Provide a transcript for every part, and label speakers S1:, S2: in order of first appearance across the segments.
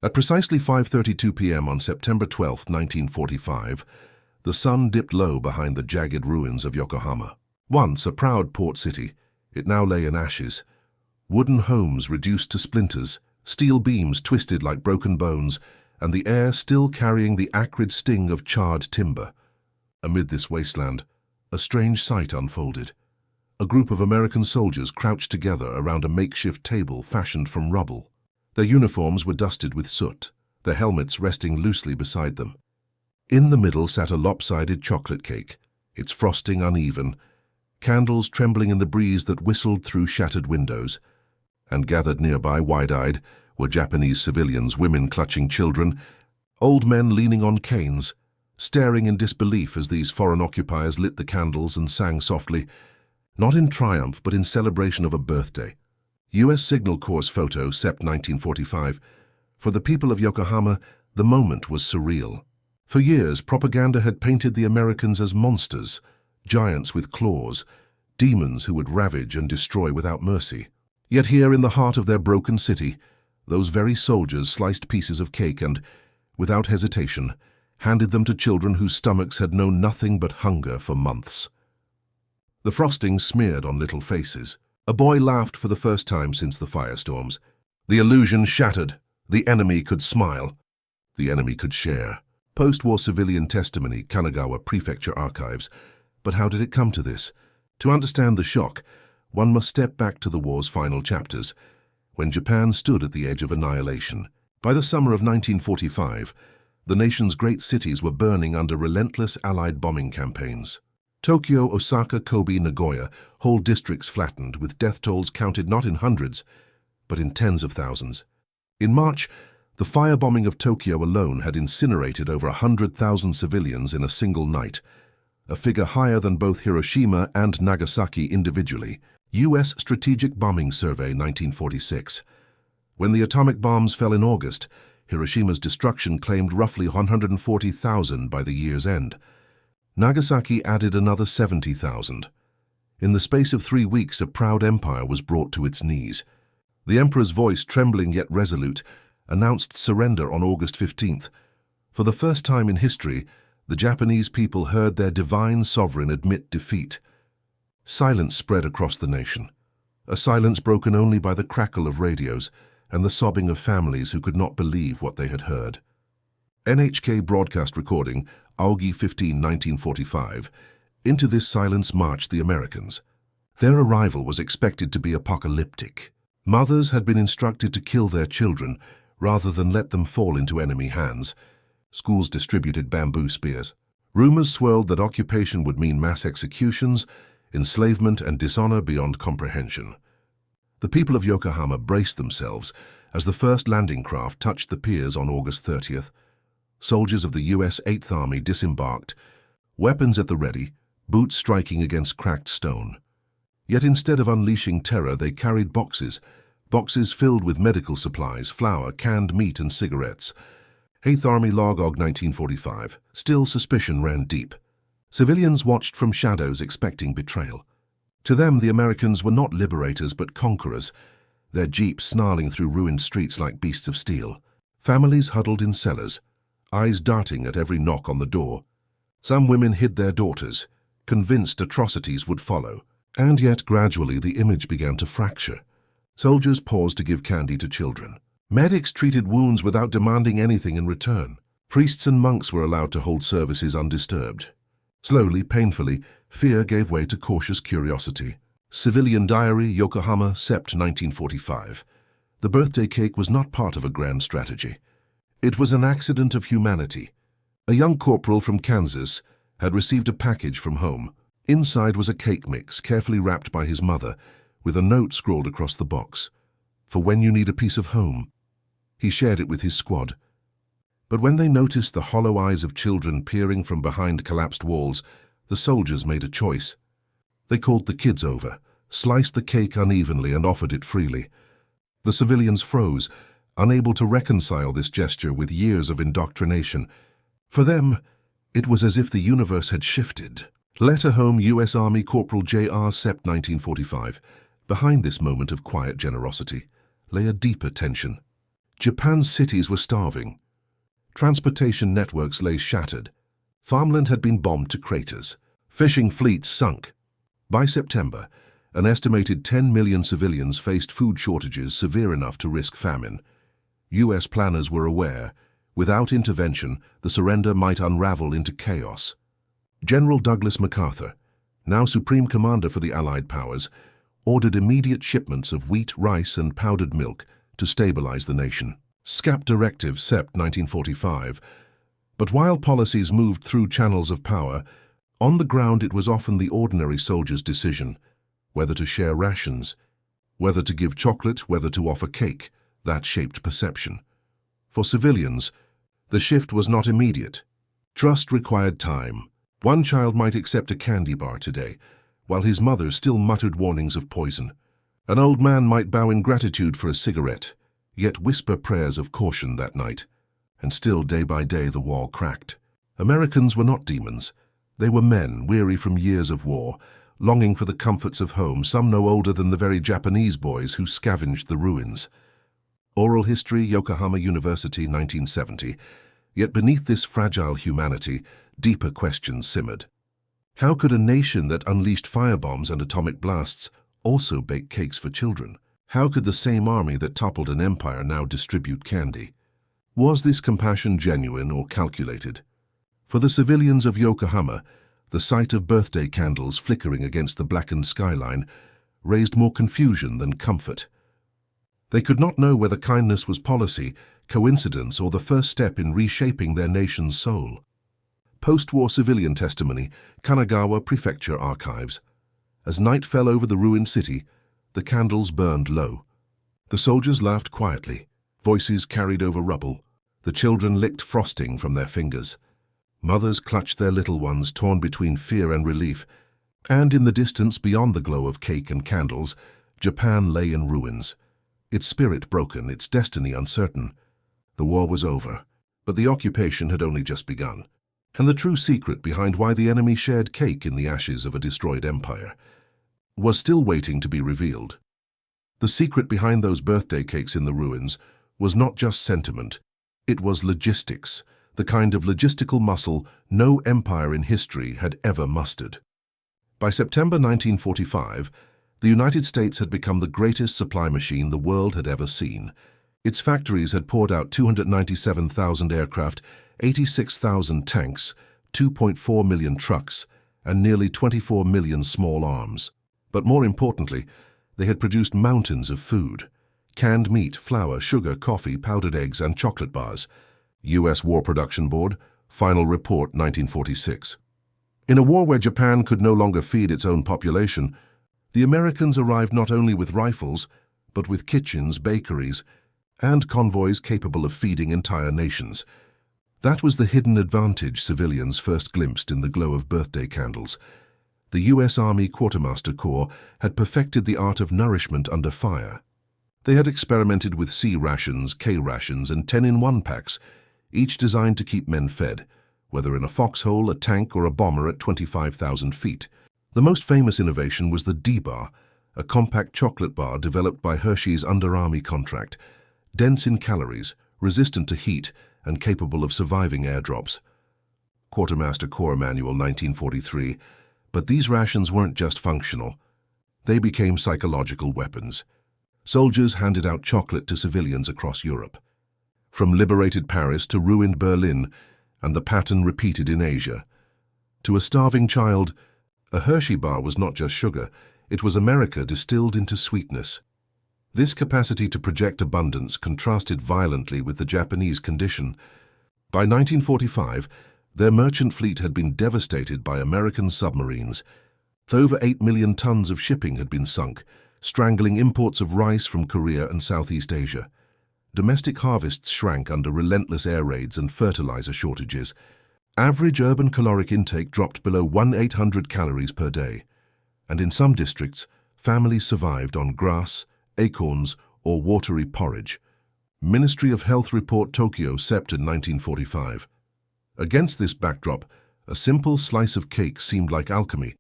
S1: At precisely 5:32 p.m. on September 12, 1945, the sun dipped low behind the jagged ruins of Yokohama. Once a proud port city, it now lay in ashes. Wooden homes reduced to splinters, steel beams twisted like broken bones, and the air still carrying the acrid sting of charred timber. Amid this wasteland, a strange sight unfolded. A group of American soldiers crouched together around a makeshift table fashioned from rubble. Their uniforms were dusted with soot, their helmets resting loosely beside them. In the middle sat a lopsided chocolate cake, its frosting uneven, candles trembling in the breeze that whistled through shattered windows. And gathered nearby, wide-eyed, were Japanese civilians, women clutching children, old men leaning on canes, staring in disbelief as these foreign occupiers lit the candles and sang softly, not in triumph but in celebration of a birthday. U.S. Signal Corps photo, Sept 1945. For the people of Yokohama, the moment was surreal. For years, propaganda had painted the Americans as monsters, giants with claws, demons who would ravage and destroy without mercy. Yet here in the heart of their broken city, those very soldiers sliced pieces of cake and, without hesitation, handed them to children whose stomachs had known nothing but hunger for months. The frosting smeared on little faces. A boy laughed for the first time since the firestorms. The illusion shattered. The enemy could smile. The enemy could share. Post-war civilian testimony, Kanagawa Prefecture Archives. But how did it come to this? To understand the shock, one must step back to the war's final chapters, when Japan stood at the edge of annihilation. By the summer of 1945, the nation's great cities were burning under relentless Allied bombing campaigns. Tokyo, Osaka, Kobe, Nagoya, whole districts flattened, with death tolls counted not in hundreds, but in tens of thousands. In March, the firebombing of Tokyo alone had incinerated over 100,000 civilians in a single night, a figure higher than both Hiroshima and Nagasaki individually. U.S. Strategic Bombing Survey 1946. When the atomic bombs fell in August, Hiroshima's destruction claimed roughly 140,000 by the year's end. Nagasaki added another 70,000. In the space of 3 weeks, a proud empire was brought to its knees. The emperor's voice, trembling yet resolute, announced surrender on August 15th. For the first time in history, the Japanese people heard their divine sovereign admit defeat. Silence spread across the nation, a silence broken only by the crackle of radios and the sobbing of families who could not believe what they had heard. NHK broadcast recording, August 15, 1945. Into this silence marched the Americans. Their arrival was expected to be apocalyptic. Mothers had been instructed to kill their children rather than let them fall into enemy hands. Schools distributed bamboo spears. Rumors swirled that occupation would mean mass executions, enslavement, and dishonor beyond comprehension. The people of Yokohama braced themselves as the first landing craft touched the piers on August 30th. Soldiers of the U.S. 8th Army disembarked, weapons at the ready, boots striking against cracked stone. Yet instead of unleashing terror, they carried boxes filled with medical supplies, flour, canned meat, and cigarettes. 8th Army Logog 1945. Still suspicion ran deep. Civilians watched from shadows, expecting betrayal. To them, the Americans were not liberators but conquerors, their jeeps snarling through ruined streets like beasts of steel. Families huddled in cellars, eyes darting at every knock on the door. Some women hid their daughters, convinced atrocities would follow. And yet, gradually, the image began to fracture. Soldiers paused to give candy to children. Medics treated wounds without demanding anything in return. Priests and monks were allowed to hold services undisturbed. Slowly, painfully, fear gave way to cautious curiosity. Civilian Diary, Yokohama, Sept 1945. The birthday cake was not part of a grand strategy. It was an accident of humanity. A young corporal from Kansas had received a package from home. Inside was a cake mix, carefully wrapped by his mother, with a note scrawled across the box. For when you need a piece of home. He shared it with his squad. But when they noticed the hollow eyes of children peering from behind collapsed walls, the soldiers made a choice. They called the kids over, sliced the cake unevenly, and offered it freely. The civilians froze, unable to reconcile this gesture with years of indoctrination. For them, it was as if the universe had shifted. Letter home, U.S. Army Corporal J.R. Sept 1945. Behind this moment of quiet generosity lay a deeper tension. Japan's cities were starving. Transportation networks lay shattered. Farmland had been bombed to craters. Fishing fleets sunk. By September, an estimated 10 million civilians faced food shortages severe enough to risk famine. U.S. planners were aware, without intervention, the surrender might unravel into chaos. General Douglas MacArthur, now Supreme Commander for the Allied powers, ordered immediate shipments of wheat, rice, and powdered milk to stabilize the nation. SCAP Directive, Sept. 1945. But while policies moved through channels of power, on the ground it was often the ordinary soldier's decision, whether to share rations, whether to give chocolate, whether to offer cake, that shaped perception. For civilians, the shift was not immediate. Trust required time. One child might accept a candy bar today, while his mother still muttered warnings of poison. An old man might bow in gratitude for a cigarette, yet whisper prayers of caution that night. And still, day by day, the wall cracked. Americans were not demons. They were men, weary from years of war, longing for the comforts of home, some no older than the very Japanese boys who scavenged the ruins. Oral History, Yokohama University, 1970. Yet beneath this fragile humanity, deeper questions simmered. How could a nation that unleashed firebombs and atomic blasts also bake cakes for children? How could the same army that toppled an empire now distribute candy? Was this compassion genuine or calculated? For the civilians of Yokohama, the sight of birthday candles flickering against the blackened skyline raised more confusion than comfort. They could not know whether kindness was policy, coincidence, or the first step in reshaping their nation's soul. Post-war civilian testimony, Kanagawa Prefecture Archives. As night fell over the ruined city, the candles burned low. The soldiers laughed quietly. Voices carried over rubble. The children licked frosting from their fingers. Mothers clutched their little ones, torn between fear and relief. And in the distance, beyond the glow of cake and candles, Japan lay in ruins. Its spirit broken, its destiny uncertain. The war was over, but the occupation had only just begun. And the true secret behind why the enemy shared cake in the ashes of a destroyed empire was still waiting to be revealed. The secret behind those birthday cakes in the ruins was not just sentiment, it was logistics, the kind of logistical muscle no empire in history had ever mustered. By September 1945, the United States had become the greatest supply machine the world had ever seen. Its factories had poured out 297,000 aircraft, 86,000 tanks, 2.4 million trucks, and nearly 24 million small arms. But more importantly, they had produced mountains of food: canned meat, flour, sugar, coffee, powdered eggs, and chocolate bars. U.S. War Production Board, Final Report 1946. In a war where Japan could no longer feed its own population, the Americans arrived not only with rifles, but with kitchens, bakeries, and convoys capable of feeding entire nations. That was the hidden advantage civilians first glimpsed in the glow of birthday candles. The U.S. Army Quartermaster Corps had perfected the art of nourishment under fire. They had experimented with C rations, K rations, and 10-in-1 packs, each designed to keep men fed, whether in a foxhole, a tank, or a bomber at 25,000 feet. The most famous innovation was the D-Bar, a compact chocolate bar developed by Hershey's under-army contract, dense in calories, resistant to heat, and capable of surviving airdrops. Quartermaster Corps Manual 1943. But these rations weren't just functional. They became psychological weapons. Soldiers handed out chocolate to civilians across Europe. From liberated Paris to ruined Berlin, and the pattern repeated in Asia. To a starving child, a Hershey bar was not just sugar, it was America distilled into sweetness. This capacity to project abundance contrasted violently with the Japanese condition. By 1945, their merchant fleet had been devastated by American submarines. Over 8 million tons of shipping had been sunk, strangling imports of rice from Korea and Southeast Asia. Domestic harvests shrank under relentless air raids and fertilizer shortages. Average urban caloric intake dropped below 1,800 calories per day. And in some districts, families survived on grass, acorns, or watery porridge. Ministry of Health Report, Tokyo, Sept. 1945. Against this backdrop, a simple slice of cake seemed like alchemy.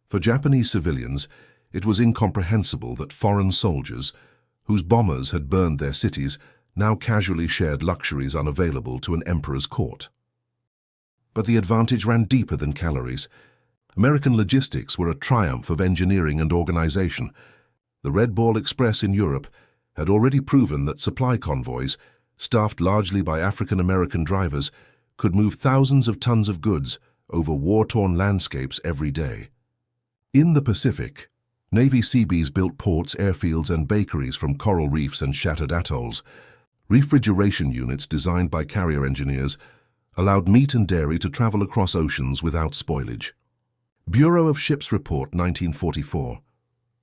S1: For Japanese civilians, it was incomprehensible that foreign soldiers, whose bombers had burned their cities, now casually shared luxuries unavailable to an emperor's court. But the advantage ran deeper than calories. American logistics were a triumph of engineering and organization. The Red Ball Express in Europe had already proven that supply convoys, staffed largely by African-American drivers, could move thousands of tons of goods over war-torn landscapes every day. In the Pacific, Navy Seabees built ports, airfields, and bakeries from coral reefs and shattered atolls. Refrigeration units designed by carrier engineers allowed meat and dairy to travel across oceans without spoilage. Bureau of Ships Report, 1944.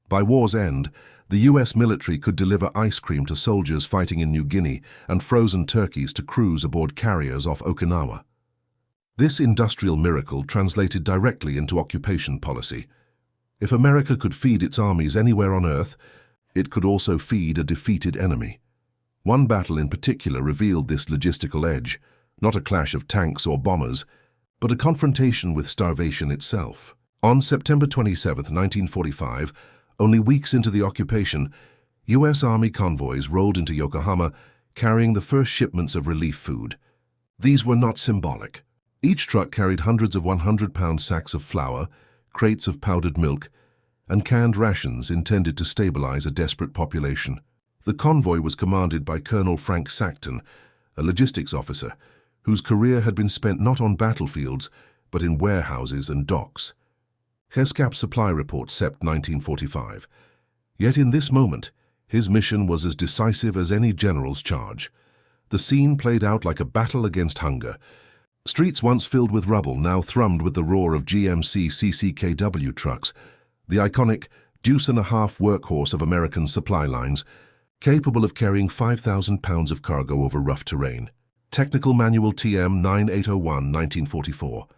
S1: By war's end, the U.S. military could deliver ice cream to soldiers fighting in New Guinea and frozen turkeys to crews aboard carriers off Okinawa. This industrial miracle translated directly into occupation policy. If America could feed its armies anywhere on Earth, it could also feed a defeated enemy. One battle in particular revealed this logistical edge, not a clash of tanks or bombers, but a confrontation with starvation itself. On September 27, 1945, only weeks into the occupation, U.S. Army convoys rolled into Yokohama carrying the first shipments of relief food. These were not symbolic. Each truck carried hundreds of 100-pound sacks of flour, crates of powdered milk, and canned rations intended to stabilize a desperate population. The convoy was commanded by Colonel Frank Sackton, a logistics officer whose career had been spent not on battlefields but in warehouses and docks. Hescap Supply Report, Sept. 1945. Yet in this moment, his mission was as decisive as any general's charge. The scene played out like a battle against hunger. Streets once filled with rubble now thrummed with the roar of GMC CCKW trucks, the iconic deuce-and-a-half workhorse of American supply lines, capable of carrying 5,000 pounds of cargo over rough terrain. Technical Manual TM 9801, 1944.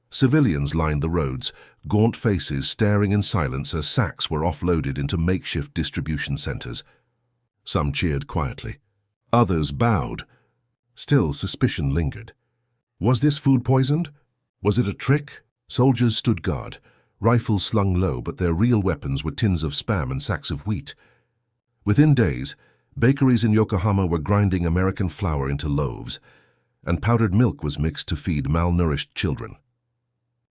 S1: Civilians lined the roads, gaunt faces staring in silence as sacks were offloaded into makeshift distribution centers. Some cheered quietly. Others bowed. Still, suspicion lingered. Was this food poisoned? Was it a trick? Soldiers stood guard, rifles slung low, but their real weapons were tins of Spam and sacks of wheat. Within days, bakeries in Yokohama were grinding American flour into loaves, and powdered milk was mixed to feed malnourished children.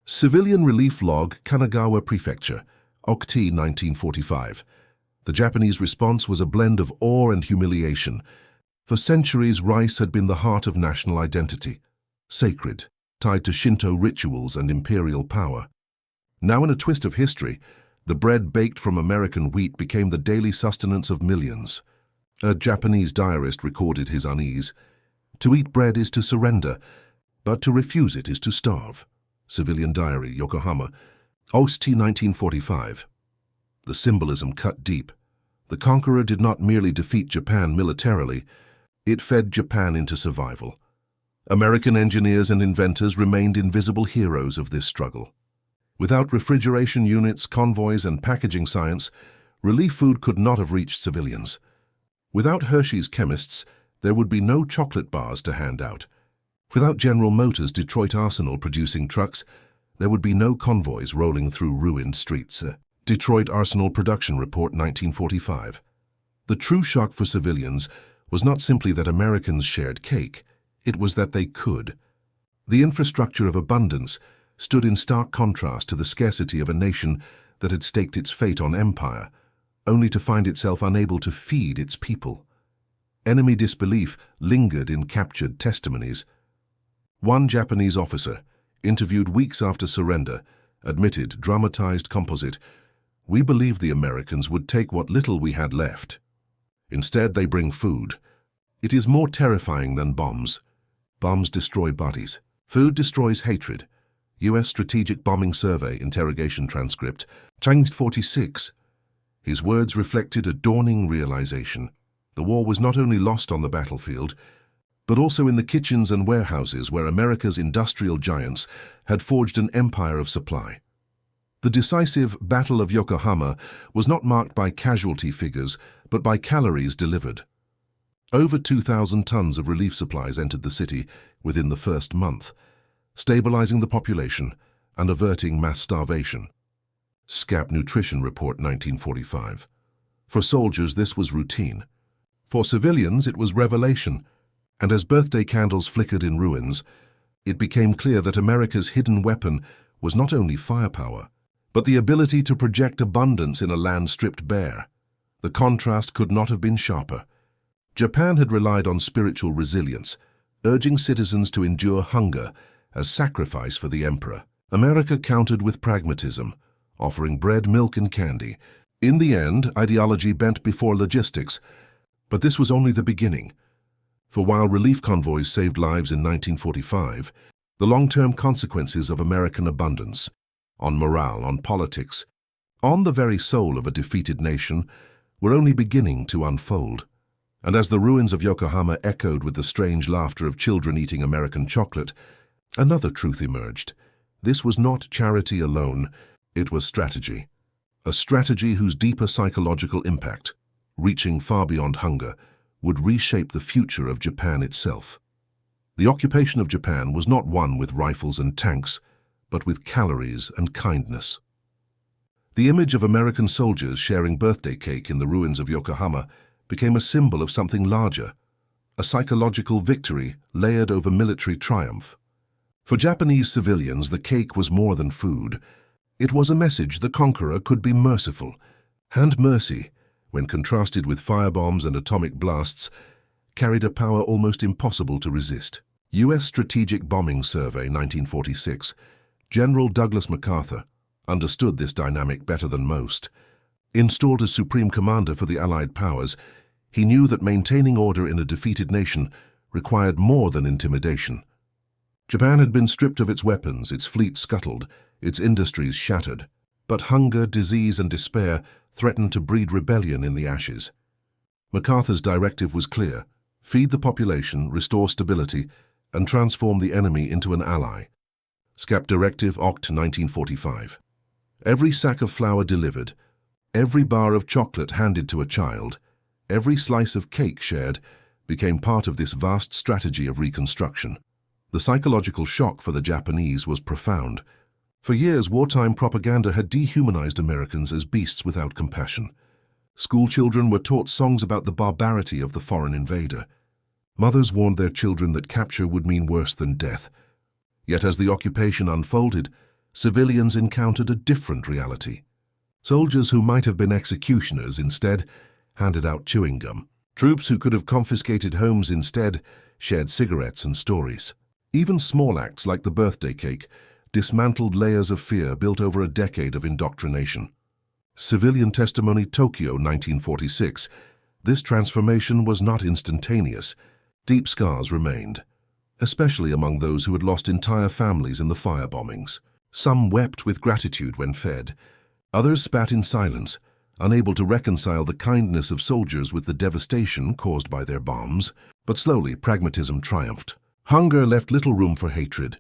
S1: Civilian Relief Log, Kanagawa Prefecture, Okti, 1945. The Japanese response was a blend of awe and humiliation. For centuries, rice had been the heart of national identity, sacred, tied to Shinto rituals and imperial power. Now, in a twist of history, the bread baked from American wheat became the daily sustenance of millions. A Japanese diarist recorded his unease. To eat bread is to surrender, but to refuse it is to starve. Civilian Diary, Yokohama, Osti, 1945. The symbolism cut deep. The conqueror did not merely defeat Japan militarily, it fed Japan into survival. American engineers and inventors remained invisible heroes of this struggle. Without refrigeration units, convoys, and packaging science, relief food could not have reached civilians. Without Hershey's chemists, there would be no chocolate bars to hand out. Without General Motors' Detroit Arsenal producing trucks, there would be no convoys rolling through ruined streets. Detroit Arsenal Production Report, 1945. The true shock for civilians was not simply that Americans shared cake, it was that they could. The infrastructure of abundance stood in stark contrast to the scarcity of a nation that had staked its fate on empire, only to find itself unable to feed its people. Enemy disbelief lingered in captured testimonies. One Japanese officer, interviewed weeks after surrender, admitted, dramatized composite, "We believed the Americans would take what little we had left. Instead, they bring food. It is more terrifying than bombs. Bombs destroy bodies. Food destroys hatred." U.S. Strategic Bombing Survey interrogation transcript, Chang 46. His words reflected a dawning realization. The war was not only lost on the battlefield, but also in the kitchens and warehouses where America's industrial giants had forged an empire of supply. The decisive Battle of Yokohama was not marked by casualty figures, but by calories delivered. Over 2,000 tons of relief supplies entered the city within the first month, stabilizing the population and averting mass starvation. SCAP Nutrition Report, 1945. For soldiers, this was routine. For civilians, it was revelation, and as birthday candles flickered in ruins, it became clear that America's hidden weapon was not only firepower, but the ability to project abundance in a land stripped bare. The contrast could not have been sharper. Japan had relied on spiritual resilience, urging citizens to endure hunger as sacrifice for the emperor. America countered with pragmatism, offering bread, milk, and candy. In the end, ideology bent before logistics, but this was only the beginning. For while relief convoys saved lives in 1945, the long-term consequences of American abundance, on morale, on politics, on the very soul of a defeated nation, were only beginning to unfold. And as the ruins of Yokohama echoed with the strange laughter of children eating American chocolate, another truth emerged. This was not charity alone, it was strategy. A strategy whose deeper psychological impact, reaching far beyond hunger, would reshape the future of Japan itself. The occupation of Japan was not won with rifles and tanks, but with calories and kindness. The image of American soldiers sharing birthday cake in the ruins of Yokohama became a symbol of something larger, a psychological victory layered over military triumph. For Japanese civilians, the cake was more than food. It was a message the conqueror could be merciful, and mercy, when contrasted with firebombs and atomic blasts, carried a power almost impossible to resist. U.S. Strategic Bombing Survey 1946, General Douglas MacArthur understood this dynamic better than most. Installed as supreme commander for the Allied powers, he knew that maintaining order in a defeated nation required more than intimidation. Japan had been stripped of its weapons, its fleet scuttled, its industries shattered. But hunger, disease, and despair threatened to breed rebellion in the ashes. MacArthur's directive was clear: feed the population, restore stability, and transform the enemy into an ally. SCAP Directive Oct. 1945. Every sack of flour delivered, every bar of chocolate handed to a child, every slice of cake shared, became part of this vast strategy of reconstruction. The psychological shock for the Japanese was profound. For years, wartime propaganda had dehumanized Americans as beasts without compassion. School children were taught songs about the barbarity of the foreign invader. Mothers warned their children that capture would mean worse than death. Yet as the occupation unfolded, civilians encountered a different reality. Soldiers who might have been executioners instead handed out chewing gum. Troops who could have confiscated homes instead shared cigarettes and stories. Even small acts like the birthday cake dismantled layers of fear built over a decade of indoctrination. Civilian Testimony, Tokyo, 1946. This transformation was not instantaneous. Deep scars remained, especially among those who had lost entire families in the firebombings. Some wept with gratitude when fed. Others spat in silence, unable to reconcile the kindness of soldiers with the devastation caused by their bombs. But slowly, pragmatism triumphed. Hunger left little room for hatred.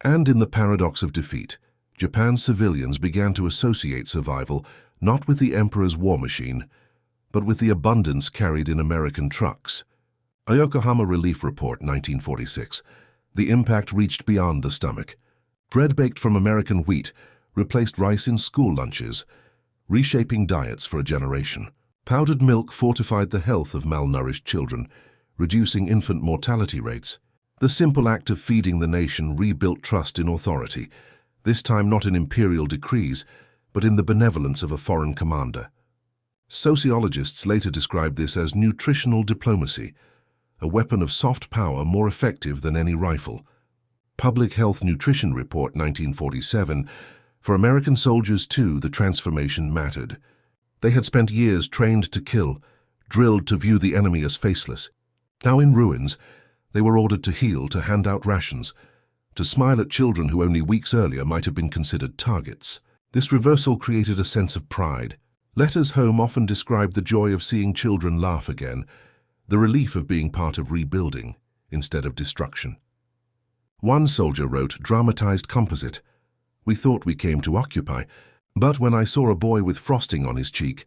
S1: And in the paradox of defeat, Japan's civilians began to associate survival not with the emperor's war machine, but with the abundance carried in American trucks. A Yokohama Relief Report, 1946. The impact reached beyond the stomach. Bread baked from American wheat replaced rice in school lunches, reshaping diets for a generation. Powdered milk fortified the health of malnourished children, reducing infant mortality rates. The simple act of feeding the nation rebuilt trust in authority, this time not in imperial decrees, but in the benevolence of a foreign commander. Sociologists later described this as nutritional diplomacy, a weapon of soft power more effective than any rifle. Public Health Nutrition Report, 1947. For American soldiers, too, the transformation mattered. They had spent years trained to kill, drilled to view the enemy as faceless. Now in ruins, they were ordered to heal, to hand out rations, to smile at children who only weeks earlier might have been considered targets. This reversal created a sense of pride. Letters home often described the joy of seeing children laugh again, the relief of being part of rebuilding instead of destruction. One soldier wrote, dramatized composite. We thought we came to occupy, but when I saw a boy with frosting on his cheek,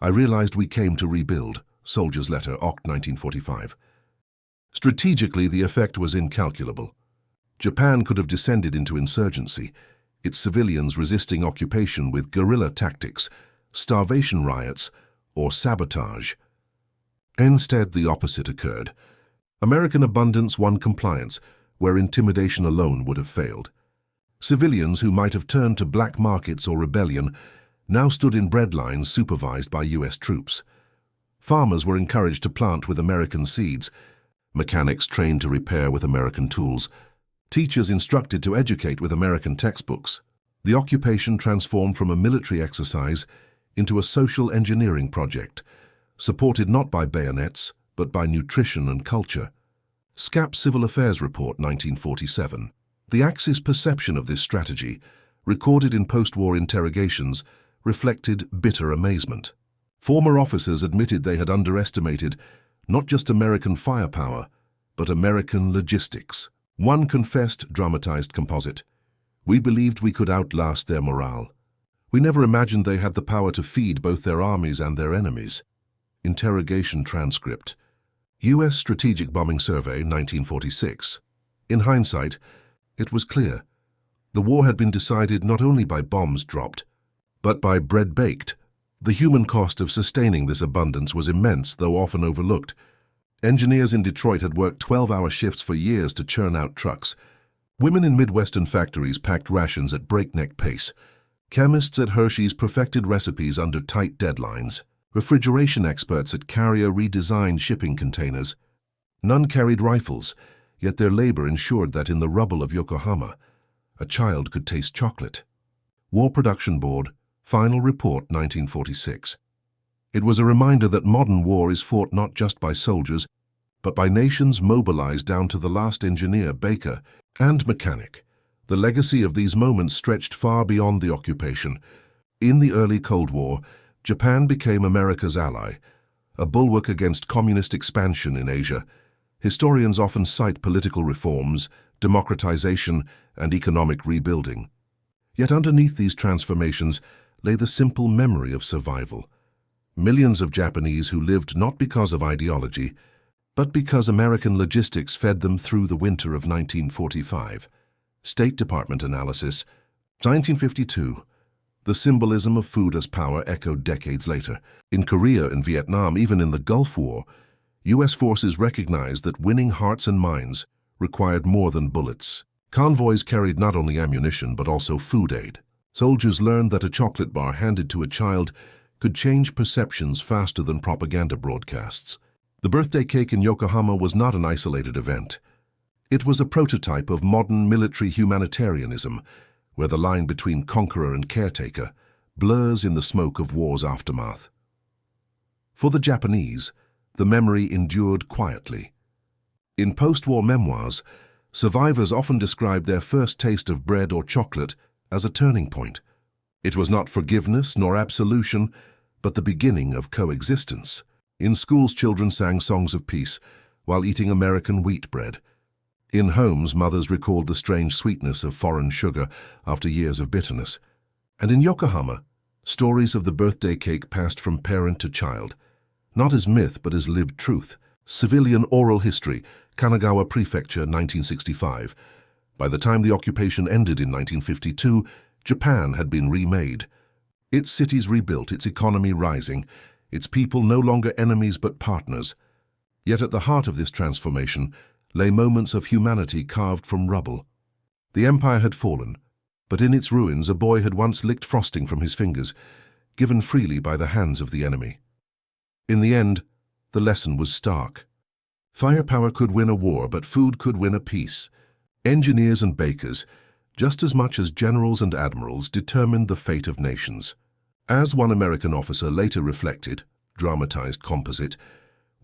S1: I realized we came to rebuild. Soldier's Letter, Oct. 1945. Strategically, the effect was incalculable. Japan could have descended into insurgency, its civilians resisting occupation with guerrilla tactics, starvation riots, or sabotage. Instead, the opposite occurred. American abundance won compliance, where intimidation alone would have failed. Civilians who might have turned to black markets or rebellion now stood in bread lines supervised by U.S. troops. Farmers were encouraged to plant with American seeds, mechanics trained to repair with American tools, teachers instructed to educate with American textbooks. The occupation transformed from a military exercise into a social engineering project, supported not by bayonets, but by nutrition and culture. SCAP Civil Affairs Report 1947. The Axis perception of this strategy, recorded in post-war interrogations, reflected bitter amazement. Former officers admitted they had underestimated not just American firepower, but American logistics. One confessed, dramatized composite, "We believed we could outlast their morale. We never imagined they had the power to feed both their armies and their enemies." Interrogation transcript. U.S. Strategic Bombing Survey, 1946. In hindsight, it was clear. The war had been decided not only by bombs dropped, but by bread baked. The human cost of sustaining this abundance was immense, though often overlooked. Engineers in Detroit had worked 12-hour shifts for years to churn out trucks. Women in Midwestern factories packed rations at breakneck pace. Chemists at Hershey's perfected recipes under tight deadlines. Refrigeration experts at Carrier redesigned shipping containers. None carried rifles, yet their labor ensured that in the rubble of Yokohama, a child could taste chocolate. War Production Board, Final Report 1946. It was a reminder that modern war is fought not just by soldiers, but by nations mobilized down to the last engineer, baker, and mechanic. The legacy of these moments stretched far beyond the occupation. In the early Cold War, Japan became America's ally, a bulwark against communist expansion in Asia. Historians often cite political reforms, democratization, and economic rebuilding. Yet underneath these transformations lay the simple memory of survival. Millions of Japanese who lived not because of ideology, but because American logistics fed them through the winter of 1945. State Department analysis. 1952. The symbolism of food as power echoed decades later. In Korea and Vietnam, even in the Gulf War, U.S. forces recognized that winning hearts and minds required more than bullets. Convoys carried not only ammunition but also food aid. Soldiers learned that a chocolate bar handed to a child could change perceptions faster than propaganda broadcasts. The birthday cake in Yokohama was not an isolated event. It was a prototype of modern military humanitarianism, where the line between conqueror and caretaker blurs in the smoke of war's aftermath. For the Japanese, the memory endured quietly. In post-war memoirs, survivors often described their first taste of bread or chocolate as a turning point. It was not forgiveness nor absolution, but the beginning of coexistence. In schools, children sang songs of peace while eating American wheat bread. In homes, mothers recalled the strange sweetness of foreign sugar after years of bitterness. And in Yokohama, stories of the birthday cake passed from parent to child, not as myth but as lived truth. Civilian oral history, Kanagawa Prefecture, 1965. By the time the occupation ended in 1952, Japan had been remade. Its cities rebuilt, its economy rising, its people no longer enemies but partners. Yet at the heart of this transformation lay moments of humanity carved from rubble. The empire had fallen, but in its ruins a boy had once licked frosting from his fingers, given freely by the hands of the enemy. In the end, the lesson was stark. Firepower could win a war, but food could win a peace. Engineers and bakers, just as much as generals and admirals, determined the fate of nations. As one American officer later reflected, dramatized composite,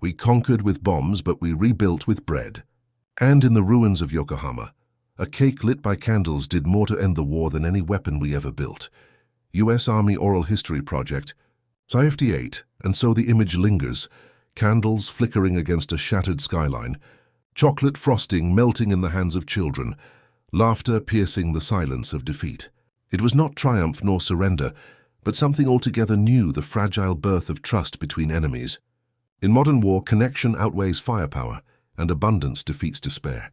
S1: "We conquered with bombs, but we rebuilt with bread." And in the ruins of Yokohama, a cake lit by candles did more to end the war than any weapon we ever built. U.S. Army Oral History Project, SI-58, and so the image lingers, candles flickering against a shattered skyline, chocolate frosting melting in the hands of children, laughter piercing the silence of defeat. It was not triumph nor surrender, but something altogether new, the fragile birth of trust between enemies. In modern war, connection outweighs firepower, and abundance defeats despair.